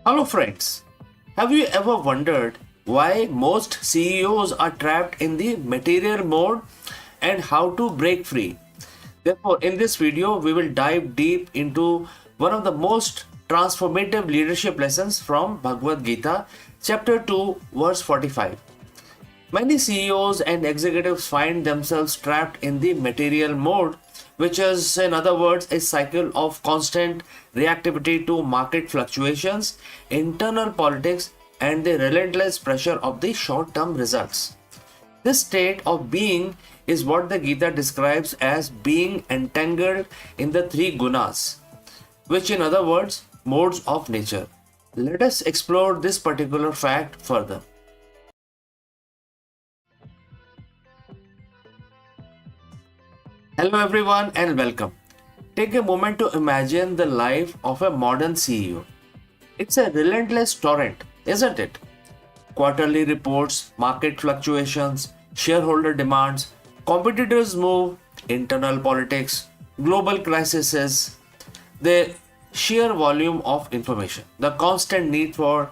Hello, friends. Have you ever wondered why most CEOs are trapped in the material mode and how to break free? Therefore, in this video, we will dive deep into one of the most transformative leadership lessons from Bhagavad Gita, chapter 2, verse 45. Many CEOs and executives find themselves trapped in the material mode, which is, in other words, a cycle of constant reactivity to market fluctuations, internal politics, and the relentless pressure of the short term results. This state of being is what the Gita describes as being entangled in the three gunas, which, in other words, modes of nature. Let us explore this particular fact further. Hello, everyone, and welcome. Take a moment to imagine the life of a modern CEO. It's a relentless torrent, isn't it? Quarterly reports, market fluctuations, shareholder demands, competitors' move, internal politics, global crises, the sheer volume of information, the constant need for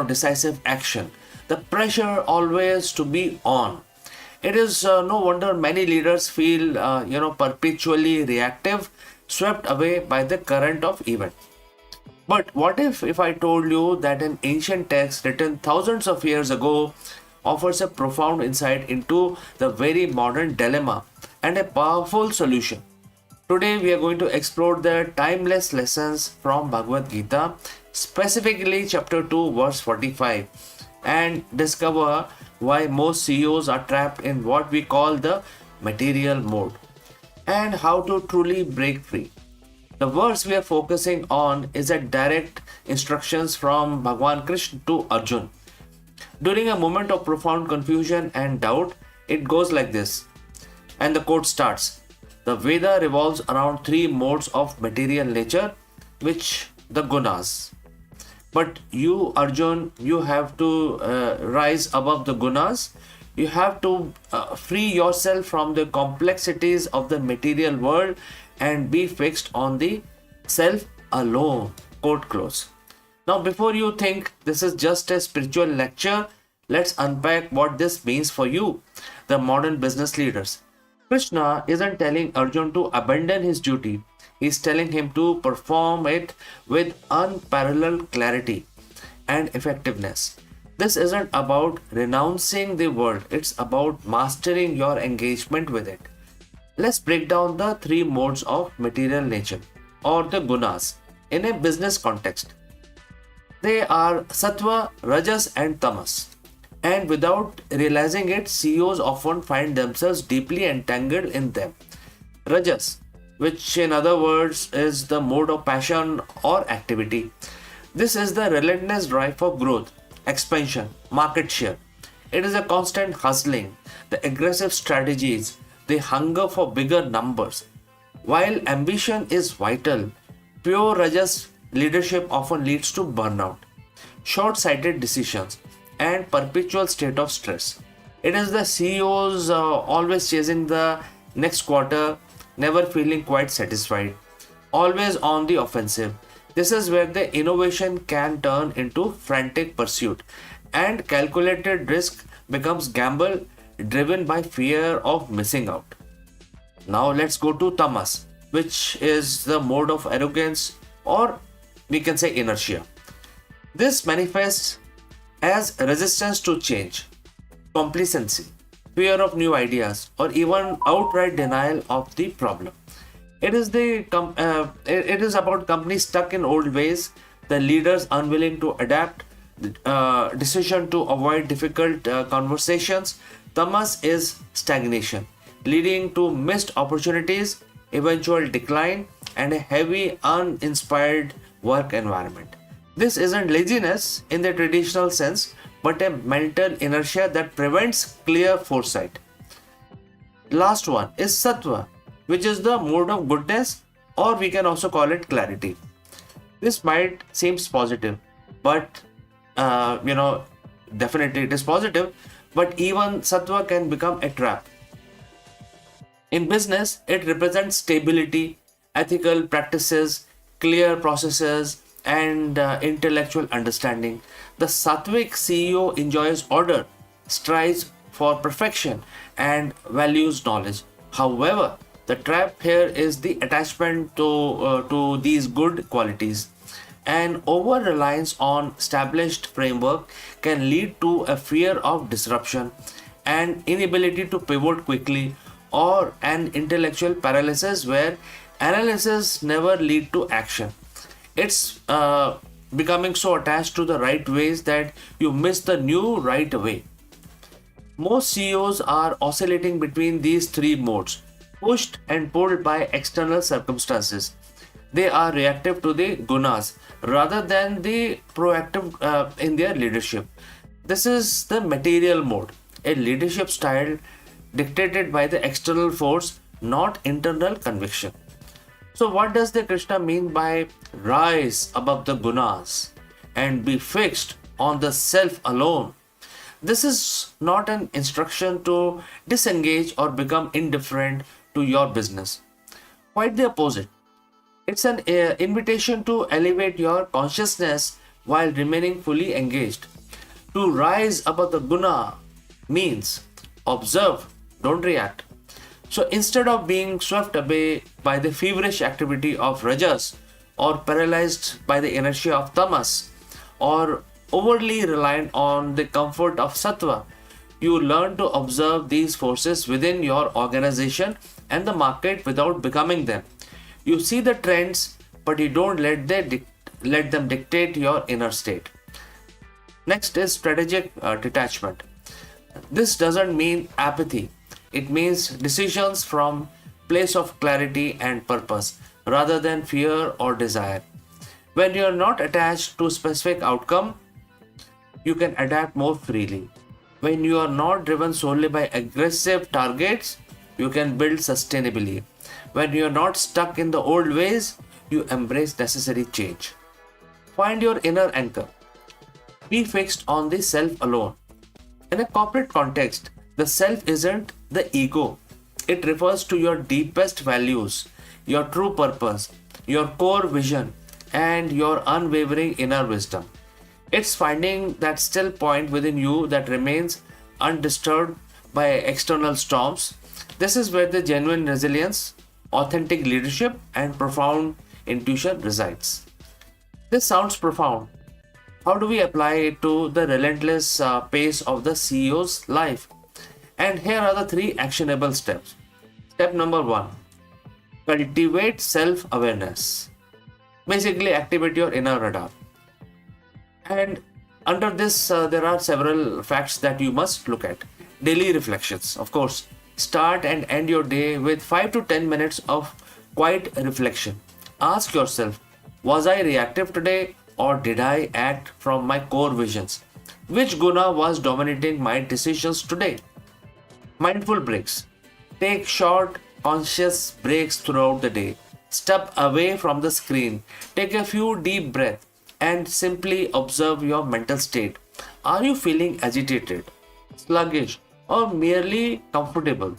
decisive action, the pressure always to be on. It is no wonder many leaders feel perpetually reactive, swept away by the current of events. But what if I told you that an ancient text written thousands of years ago offers a profound insight into the very modern dilemma and a powerful solution? Today we are going to explore the timeless lessons from Bhagavad Gita, specifically chapter 2 verse 45, and discover why most CEOs are trapped in what we call the material mode and how to truly break free. The verse we are focusing on is a direct instructions from Bhagwan Krishna to Arjun. During a moment of profound confusion and doubt, it goes like this. And the quote starts: the Veda revolves around three modes of material nature, which the gunas. But you, Arjun, you have to rise above the gunas. You have to free yourself from the complexities of the material world and be fixed on the self alone. Quote close. Now, before you think this is just a spiritual lecture, let's unpack what this means for you, the modern business leaders. Krishna isn't telling Arjun to abandon his duty, he's telling him to perform it with unparalleled clarity and effectiveness. This isn't about renouncing the world, it's about mastering your engagement with it. Let's break down the three modes of material nature, or the gunas, in a business context. They are sattva, rajas, and tamas. And without realizing it, CEOs often find themselves deeply entangled in them. Rajas, which in other words is the mode of passion or activity. This is the relentless drive for growth, expansion, market share. It is a constant hustling, the aggressive strategies, the hunger for bigger numbers. While ambition is vital, pure Rajas leadership often leads to burnout, short sighted decisions, and perpetual state of stress. It is the CEOs always chasing the next quarter, never feeling quite satisfied, always on the offensive. This is where the innovation can turn into frantic pursuit and calculated risk becomes gamble driven by fear of missing out. Now let's go to tamas, which is the mode of arrogance or we can say inertia. This manifests as resistance to change, complacency, fear of new ideas, or even outright denial of the problem. It is about companies stuck in old ways, the leaders unwilling to adapt, decision to avoid difficult conversations. Tamas is stagnation, leading to missed opportunities, eventual decline, and a heavy, uninspired work environment. This isn't laziness in the traditional sense, but a mental inertia that prevents clear foresight. Last one is sattva, which is the mode of goodness, or we can also call it clarity. This might seems positive, but definitely it is positive, but even sattva can become a trap. In business, it represents stability, ethical practices, clear processes, and intellectual understanding. The Sattvic CEO enjoys order, strives for perfection, and values knowledge. However, the trap here is the attachment to these good qualities. An over reliance on established framework can lead to a fear of disruption, an inability to pivot quickly, or an intellectual paralysis where analysis never lead to action. It's becoming so attached to the right ways that you miss the new right way. Most CEOs are oscillating between these three modes, pushed and pulled by external circumstances. They are reactive to the gunas rather than the proactive in their leadership. This is the material mode, a leadership style dictated by the external force, not internal conviction. So, what does the Krishna mean by rise above the gunas and be fixed on the self alone? This is not an instruction to disengage or become indifferent to your business. Quite the opposite. It's an invitation to elevate your consciousness while remaining fully engaged. To rise above the guna means observe, don't react. So instead of being swept away by the feverish activity of rajas or paralyzed by the inertia of tamas or overly reliant on the comfort of sattva, you learn to observe these forces within your organization and the market without becoming them. You see the trends, but you don't let them dictate your inner state. Next is strategic detachment. This doesn't mean apathy. It means decisions from place of clarity and purpose rather than fear or desire. When you are not attached to specific outcome, you can adapt more freely. When you are not driven solely by aggressive targets, you can build sustainably. When you are not stuck in the old ways, you embrace necessary change. Find your inner anchor. Be fixed on the self alone. In a corporate context, the self isn't the ego. It refers to your deepest values, your true purpose, your core vision, and your unwavering inner wisdom. It's finding that still point within you that remains undisturbed by external storms. This is where the genuine resilience, authentic leadership, and profound intuition resides. This sounds profound. How do we apply it to the relentless pace of the CEO's life? And here are the three actionable steps. Step number one, cultivate self awareness. Basically, activate your inner radar. And under this, there are several facts that you must look at. Daily reflections, of course. Start and end your day with 5 to 10 minutes of quiet reflection. Ask yourself, was I reactive today or did I act from my core visions? Which guna was dominating my decisions today? Mindful breaks. Take short, conscious breaks throughout the day. Step away from the screen. Take a few deep breaths and simply observe your mental state. Are you feeling agitated, sluggish, or merely comfortable?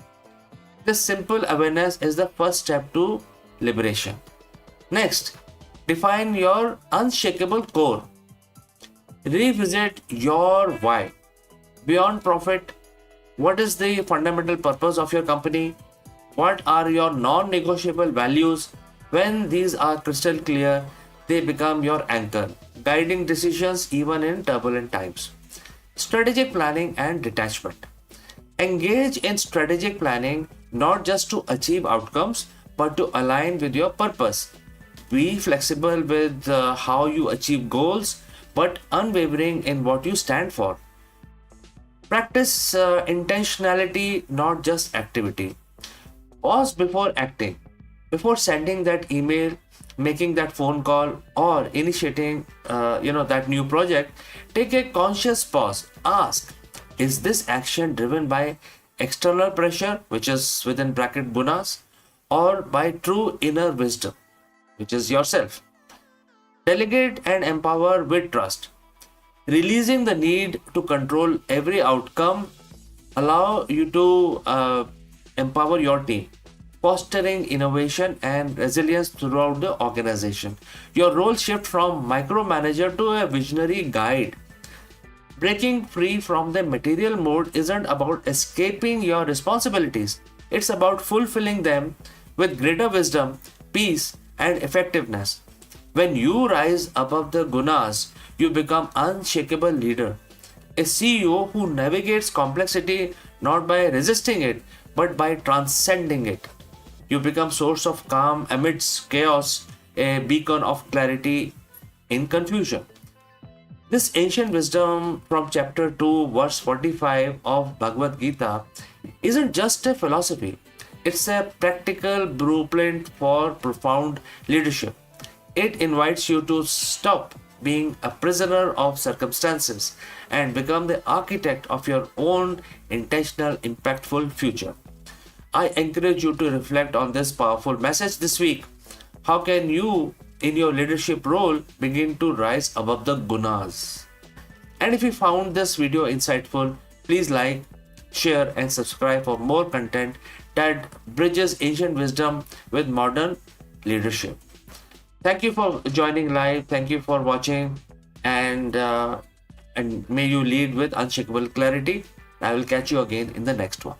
This simple awareness is the first step to liberation. Next, define your unshakable core. Revisit your why. Beyond profit, what is the fundamental purpose of your company? What are your non-negotiable values? When these are crystal clear, they become your anchor, guiding decisions even in turbulent times. Strategic planning and detachment. Engage in strategic planning not just to achieve outcomes but to align with your purpose. Be flexible with how you achieve goals but unwavering in what you stand for. Practice intentionality, not just activity. Pause before acting. Before sending that email, making that phone call, or initiating that new project, take a conscious pause. Ask, is this action driven by external pressure, which is within bracket gunas, or by true inner wisdom, which is yourself? Delegate and empower with trust. Releasing the need to control every outcome allow you to empower your team. fostering innovation and resilience throughout the organization. Your role shifts from micromanager to a visionary guide. Breaking free from the material mode isn't about escaping your responsibilities, it's about fulfilling them with greater wisdom, peace, and effectiveness. When you rise above the gunas, you become unshakable leader. A CEO who navigates complexity not by resisting it, but by transcending it. You become source of calm amidst chaos, a beacon of clarity in confusion. This ancient wisdom from chapter 2, verse 45 of Bhagavad Gita isn't just a philosophy, it's a practical blueprint for profound leadership. It invites you to stop being a prisoner of circumstances and become the architect of your own intentional, impactful future. I encourage you to reflect on this powerful message this week. How can you, in your leadership role, begin to rise above the gunas? And if you found this video insightful, please like, share, and subscribe for more content that bridges ancient wisdom with modern leadership. Thank you for joining live. Thank you for watching, and may you lead with unshakable clarity. I will catch you again in the next one.